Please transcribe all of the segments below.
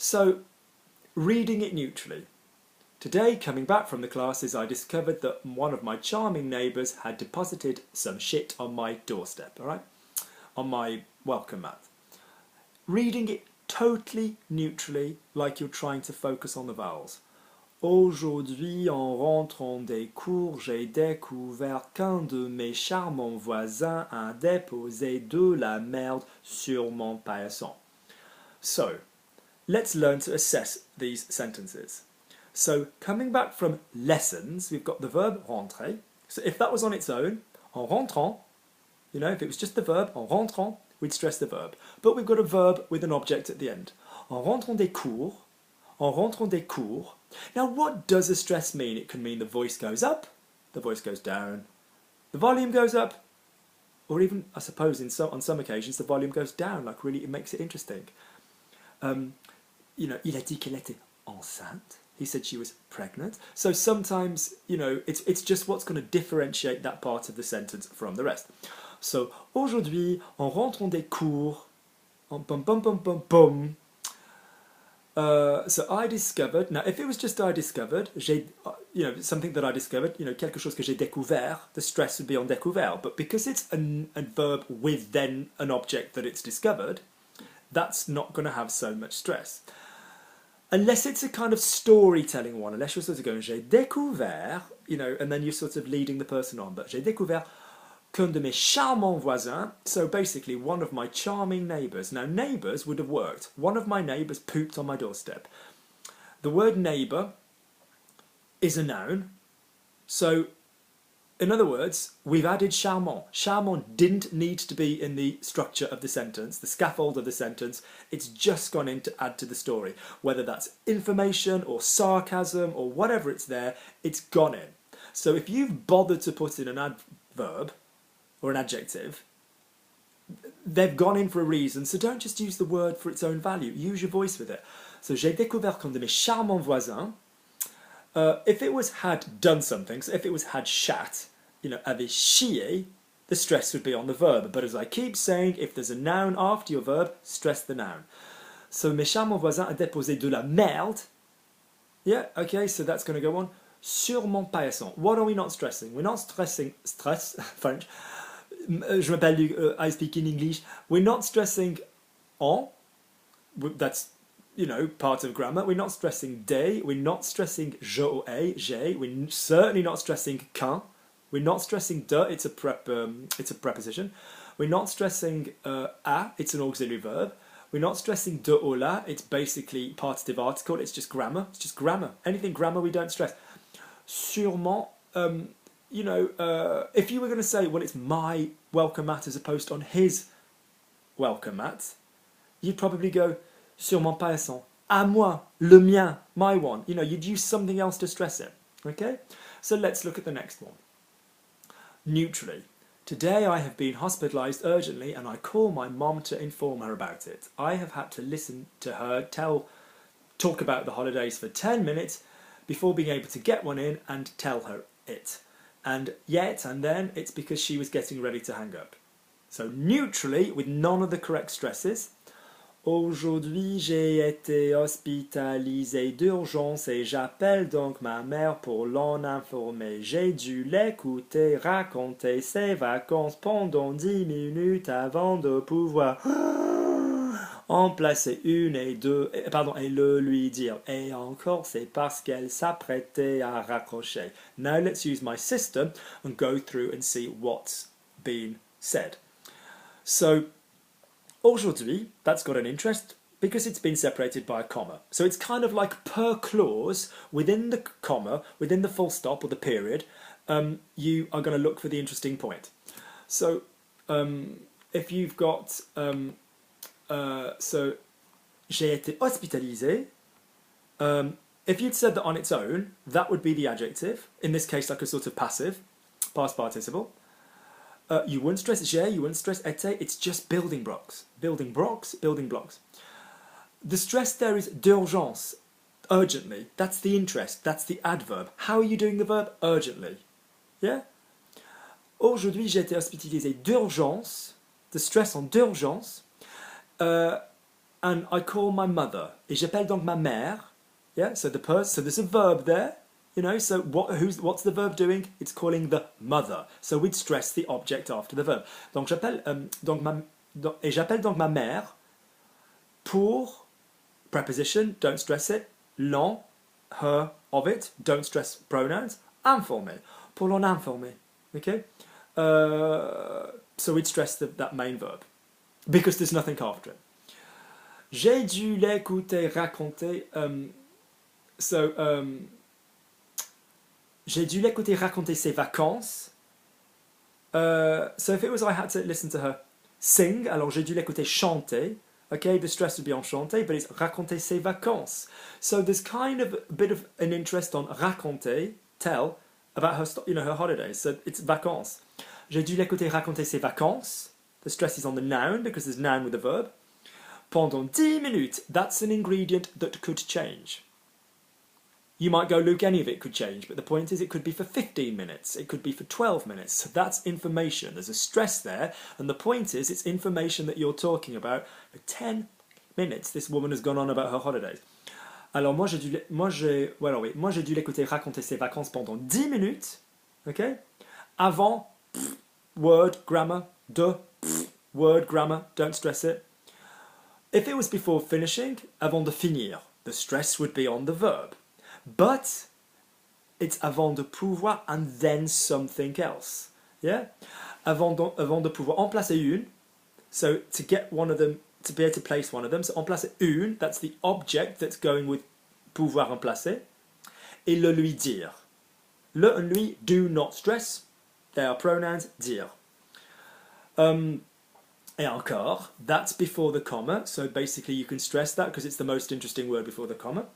So, reading it neutrally. Today, coming back from the classes, I discovered that one of my charming neighbours had deposited some shit on my doorstep, alright? On my welcome mat. Reading it totally neutrally, like you're trying to focus on the vowels. Aujourd'hui, en rentrant des cours, j'ai découvert qu'un de mes charmants voisins a déposé de la merde sur mon paillasson. So, let's learn to assess these sentences. So, coming back from lessons, we've got the verb rentrer. So if that was on its own, en rentrant, you know, if it was just the verb, en rentrant, we'd stress the verb. But we've got a verb with an object at the end. En rentrant des cours, en rentrant des cours. Now, what does a stress mean? It can mean the voice goes up, the voice goes down, the volume goes up, or even, I suppose, on some occasions, the volume goes down, like really, it makes it interesting. You know, il a dit qu'elle était enceinte. He said she was pregnant. So sometimes, you know, it's just what's going to differentiate that part of the sentence from the rest. So, aujourd'hui, en rentrant des cours, en bum bum bum bum bum. So I discovered, now if it was just I discovered, you know, something that I discovered, you know, quelque chose que j'ai découvert, the stress would be on découvert. But because it's a verb with then an object that it's discovered, that's not going to have so much stress. Unless it's a kind of storytelling one, unless you're sort of going, j'ai découvert, you know, and then you're sort of leading the person on, but j'ai découvert qu'un de mes charmants voisins, so basically one of my charming neighbours. Now neighbours would have worked. One of my neighbours pooped on my doorstep. The word neighbour is a noun, so in other words, we've added charmant. Charmant didn't need to be in the structure of the sentence, the scaffold of the sentence. It's just gone in to add to the story. Whether that's information or sarcasm or whatever it's there, it's gone in. So if you've bothered to put in an adverb or an adjective, they've gone in for a reason, so don't just use the word for its own value. Use your voice with it. So, j'ai découvert qu'un de mes charmants voisins. If it was had done something, so if it was had shat, you know, avait chié, the stress would be on the verb. But as I keep saying, if there's a noun after your verb, stress the noun. So, mes charmants voisins a déposé de la merde. Yeah, okay, so that's going to go on. Sur mon paillasson. What are we not stressing? We're not stressing, stress, French. Je m'appelle, I speak in English. We're not stressing en. That's, you know, part of grammar. We're not stressing des. We're not stressing je or a, j'ai. We're certainly not stressing qu'un. We're not stressing de. It's a preposition. We're not stressing a. It's an auxiliary verb. We're not stressing de or la. It's basically partitive article. It's just grammar. It's just grammar. Anything grammar we don't stress. Sûrement. You know, if you were going to say, well, it's my welcome mat as opposed to on his welcome mat, you'd probably go sur mon paillasson, à moi, le mien, my one. You know, you'd use something else to stress it. Okay? So let's look at the next one. Neutrally. Today I have been hospitalised urgently and I call my mom to inform her about it. I have had to listen to her talk about the holidays for 10 minutes before being able to get one in and tell her it. And then it's because she was getting ready to hang up. So neutrally, with none of the correct stresses. Aujourd'hui, j'ai été hospitalisé d'urgence et j'appelle donc ma mère pour l'en informer. J'ai dû l'écouter raconter ses vacances pendant 10 minutes avant de pouvoir en placer une et le lui dire. Et encore, c'est parce qu'elle s'apprêtait à raccrocher. Now let's use my system and go through and see what's been said. So, aujourd'hui, that's got an interest because it's been separated by a comma. So it's kind of like per clause, within the comma, within the full stop or the period, you are going to look for the interesting point. So, if you've got... so, j'ai été hospitalisé. If you'd said that on its own, that would be the adjective. In this case, like a sort of passive, past participle. You wouldn't stress j'ai, you wouldn't stress été. It's just building blocks. Building blocks, building blocks. The stress there is d'urgence, urgently. That's the interest. That's the adverb. How are you doing the verb? Urgently. Yeah? Aujourd'hui, j'ai été hospitalisé d'urgence. The stress on d'urgence. and I call my mother. Et j'appelle donc ma mère. Yeah, so so there's a verb there. You know, so what's the verb doing? It's calling the mother. So we'd stress the object after the verb. Donc j'appelle donc ma mère pour preposition, don't stress it. L'en, her, of it, don't stress pronouns. Informer, pour l'en informer. Okay? So we'd stress that main verb because there's nothing after it. J'ai dû l'écouter raconter. J'ai dû l'écouter raconter ses vacances. So if it was I had to listen to her sing, alors j'ai dû l'écouter chanter. Okay, the stress would be on chanter, but it's raconter ses vacances. So there's kind of a bit of an interest on raconter, tell, about her, her holidays. So it's vacances. J'ai dû l'écouter raconter ses vacances. The stress is on the noun because there's noun with the verb. Pendant 10 minutes, that's an ingredient that could change. You might go, Luke, any of it could change, but the point is it could be for 15 minutes, it could be for 12 minutes. So that's information. There's a stress there, and the point is it's information that you're talking about. For 10 minutes, this woman has gone on about her holidays. Alors moi, j'ai dû l'écouter raconter ses vacances pendant 10 minutes, okay? Avant, word, grammar, word, grammar, don't stress it. If it was before finishing, avant de finir, the stress would be on the verb. But it's avant de pouvoir and then something else. Yeah? Avant de pouvoir en placer une. So to get one of them, to be able to place one of them. So en placer une, that's the object that's going with pouvoir en placer. Et le lui dire. Le and lui do not stress. They are pronouns dire. Et encore, that's before the comma. So basically you can stress that because it's the most interesting word before the comma.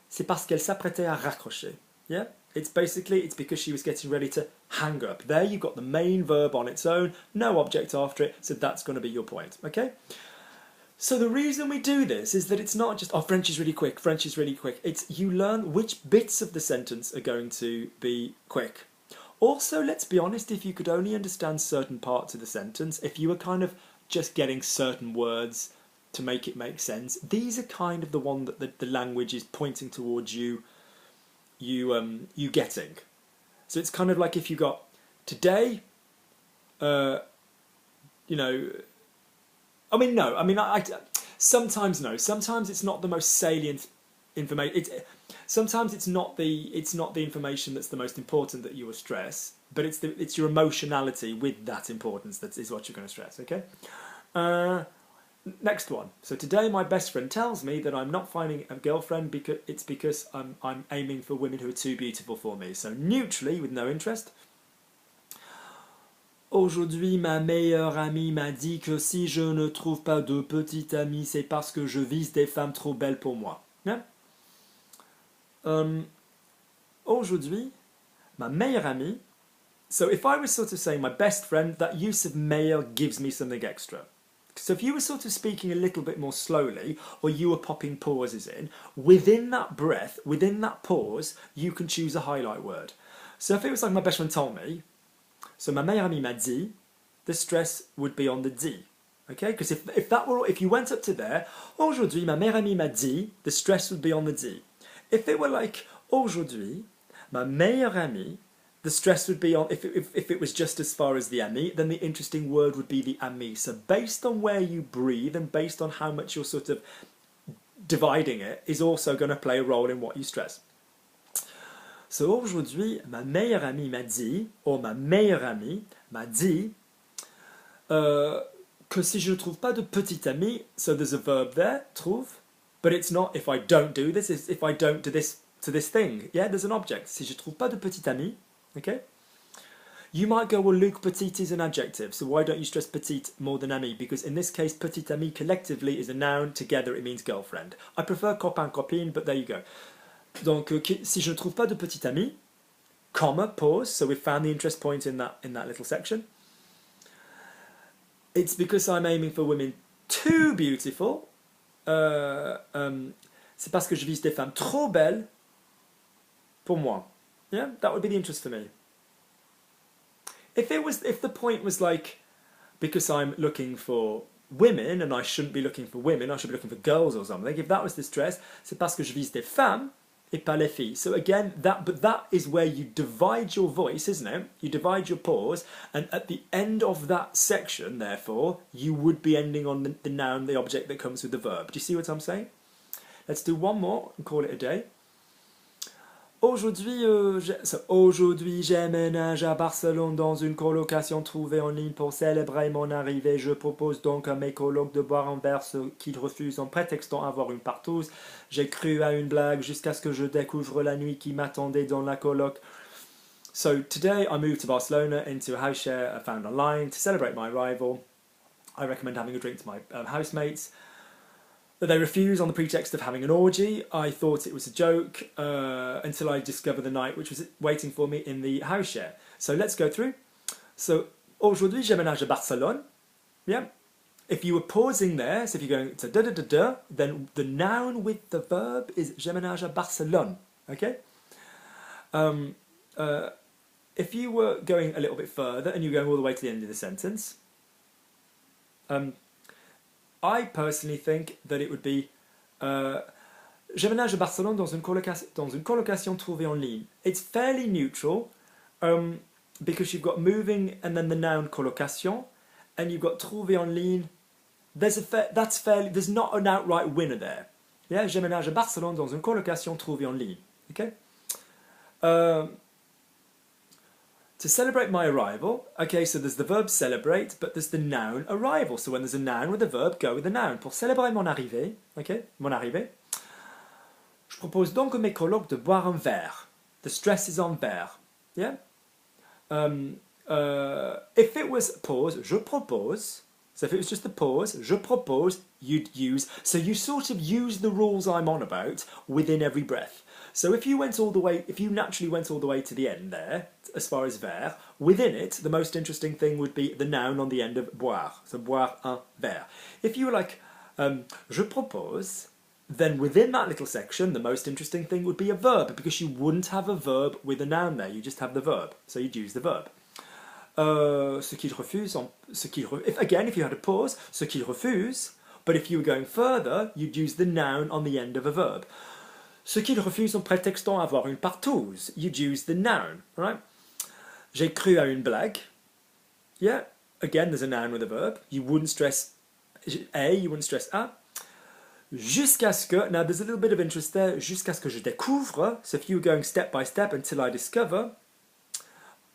C'est parce qu'elle s'apprêtait à raccrocher. Yeah? It's because she was getting ready to hang up. There you've got the main verb on its own, no object after it, so that's going to be your point. Okay? So the reason we do this is that it's not just, French is really quick, French is really quick. It's you learn which bits of the sentence are going to be quick. Also, let's be honest, if you could only understand certain parts of the sentence, if you were kind of just getting certain words to make it make sense, these are kind of the one that the language is pointing towards you getting. So it's kind of like if you got today, sometimes no, sometimes it's not the most salient information. Sometimes it's not the information that's the most important that you will stress, but it's your emotionality with that importance that is what you're going to stress. Okay. Next one. So today my best friend tells me that I'm not finding a girlfriend because I'm aiming for women who are too beautiful for me. So neutrally, with no interest. Aujourd'hui, ma meilleure amie m'a dit que si je ne trouve pas de petite amie, c'est parce que je vise des femmes trop belles pour moi. Yeah? Aujourd'hui, ma meilleure amie. So if I was sort of saying my best friend, that use of meilleure gives me something extra. So if you were sort of speaking a little bit more slowly, or you were popping pauses in, within that breath, within that pause, you can choose a highlight word. So if it was like my best friend told me, so ma meilleure amie m'a dit, the stress would be on the dit. Okay, because if you went up to there, aujourd'hui ma meilleure amie m'a dit, the stress would be on the dit. If it were like aujourd'hui, ma meilleure amie, the stress would be on, if it was just as far as the ami, then the interesting word would be the ami. So based on where you breathe and based on how much you're sort of dividing it is also going to play a role in what you stress. So aujourd'hui, ma meilleure amie m'a dit, or ma meilleure amie m'a dit, que si je ne trouve pas de petite amie, so there's a verb there, trouve, but it's not if I don't do this, it's if I don't do this to this thing. Yeah, there's an object. Si je trouve pas de petite amie, okay? You might go, well, Luke, petite is an adjective, so why don't you stress petite more than amie? Because in this case, petite amie collectively is a noun, together it means girlfriend. I prefer copain, copine, but there you go. Donc, si je ne trouve pas de petite amie, comma, pause, so we've found the interest point in that little section. It's because I'm aiming for women too beautiful. C'est parce que je vise des femmes trop belles pour moi. Yeah, that would be the interest for me. If the point was like, because I'm looking for women and I shouldn't be looking for women, I should be looking for girls or something, if that was the stress, c'est parce que je vise des femmes et pas les filles. So again, that is where you divide your voice, isn't it? You divide your pause, and at the end of that section, therefore, you would be ending on the noun, the object that comes with the verb. Do you see what I'm saying? Let's do one more and call it a day. Aujourd'hui, j'emménage à Barcelone dans une colocation trouvée en ligne pour célébrer mon arrivée. Je propose donc à mes colocs de boire un verre, ce qu'ils refusent en prétextant avoir une partouze. J'ai cru à une blague jusqu'à ce que je découvre la nuit qui m'attendait dans la coloc. So today I moved to Barcelona into a house share I found online to celebrate my arrival. I recommend having a drink to my housemates. But they refused on the pretext of having an orgy. I thought it was a joke until I discovered the night which was waiting for me in the house share. So let's go through. So, aujourd'hui, j'emménage à Barcelone. Yeah. If you were pausing there, so if you're going to da-da-da-da, then the noun with the verb is j'emménage à Barcelone. Okay? If you were going a little bit further and you're going all the way to the end of the sentence, I personally think that it would be j'emménage à Barcelone dans une colocation trouvée en ligne. It's fairly neutral because you've got moving and then the noun colocation, and you've got trouvé en ligne. There's not an outright winner there. Yeah, j'emménage à Barcelone dans une colocation trouvée en ligne. Okay. To celebrate my arrival, okay, so there's the verb celebrate, but there's the noun arrival. So when there's a noun with a verb, go with the noun. Pour célébrer mon arrivée, okay, mon arrivée, je propose donc à mes colocs de boire un verre. The stress is on verre, yeah? If it was pause, je propose. So if it was just the pause, je propose, you'd use. So you sort of use the rules I'm on about within every breath. So if you naturally went all the way to the end there, as far as verre, within it, the most interesting thing would be the noun on the end of boire. So boire un verre. If you were like, je propose, then within that little section, the most interesting thing would be a verb, because you wouldn't have a verb with a noun there, you just have the verb. So you'd use the verb. Ce qu'il refuse, if you had a pause, ce qu'il refuse, but if you were going further, you'd use the noun on the end of a verb. Ce qu'il refuse en prétextant avoir une partouze, you'd use the noun, right? J'ai cru à une blague. Yeah, again, there's a noun with a verb. You wouldn't stress a, you wouldn't stress a. Jusqu'à ce que, now there's a little bit of interest there, jusqu'à ce que je découvre, so if you were going step by step until I discover,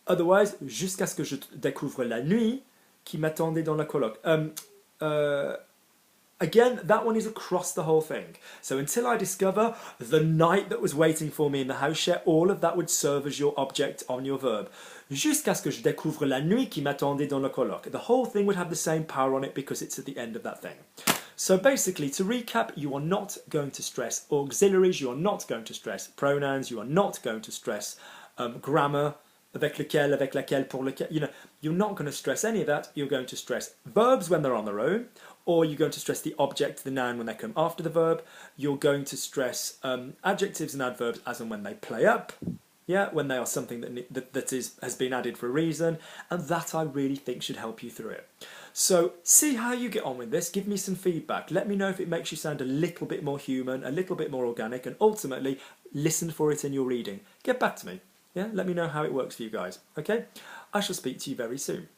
otherwise, jusqu'à ce que je découvre la nuit qui m'attendait dans la coloc. Again, that one is across the whole thing. So until I discover the night that was waiting for me in the house share, all of that would serve as your object on your verb. Jusqu'à ce que je découvre la nuit qui m'attendait dans la coloc. The whole thing would have the same power on it because it's at the end of that thing. So basically, to recap, you are not going to stress auxiliaries, you are not going to stress pronouns, you are not going to stress grammar, avec lequel, avec laquelle, pour lequel, you're not going to stress any of that. You're going to stress verbs when they're on their own, or you're going to stress the object, the noun, when they come after the verb. You're going to stress adjectives and adverbs as and when they play up, yeah, when they are something that has been added for a reason, and that I really think should help you through it. So see how you get on with this, give me some feedback, let me know if it makes you sound a little bit more human, a little bit more organic, and ultimately listen for it in your reading. Get back to me. Yeah, let me know how it works for you guys, okay? I shall speak to you very soon.